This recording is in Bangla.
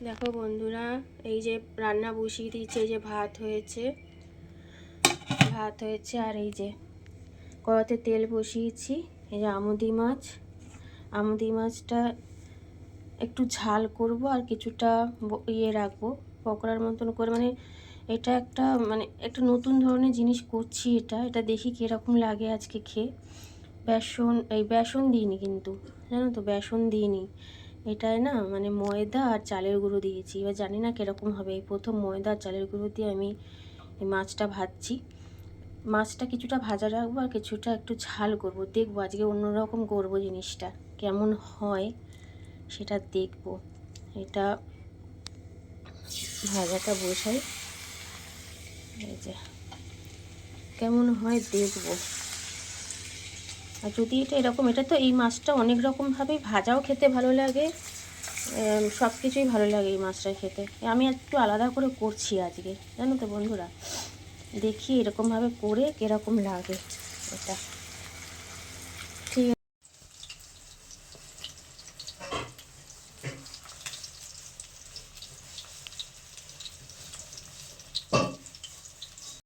দেখো বন্ধুরা, এই যে রান্না বসিয়ে দিয়েছে, এই যে ভাত হয়েছে আর এই যে কড়াতে তেল বসিয়েছি। এই যে আমুদি মাছটা একটু ঝাল করব আর কিছুটা রাখবো পকোড়ার মতন করে। মানে এটা একটা নতুন ধরনের জিনিস করছি। এটা দেখি কীরকম লাগে আজকে খেয়ে। বেসন দিইনি কিন্তু, জানো তো, বেসন দিইনি। এটায় না মানে ময়দা আর চালের গুঁড়ো দিয়েছি। এবার জানি না কীরকম হবে। এই প্রথম ময়দা আর চালের গুঁড়ো দিয়ে আমি এই মাছটা ভাজছি। মাছটা কিছুটা ভাজা রাখবো আর কিছুটা একটু ঝাল করব। দেখবো আজকে অন্যরকম করবো, জিনিসটা কেমন হয় সেটা দেখবো। এটা ভাজাটা বসাই, এই যে কেমন হয় দেখবো। আর যদি এটা তো এই মাছটা অনেক রকমভাবেই ভাজাও খেতে ভালো লাগে, সব কিছুই ভালো লাগে এই মাছটা খেতে। আমি একটু আলাদা করে করছি আজকে, জানো তো বন্ধুরা। দেখি এরকমভাবে করে কীরকম লাগে এটা।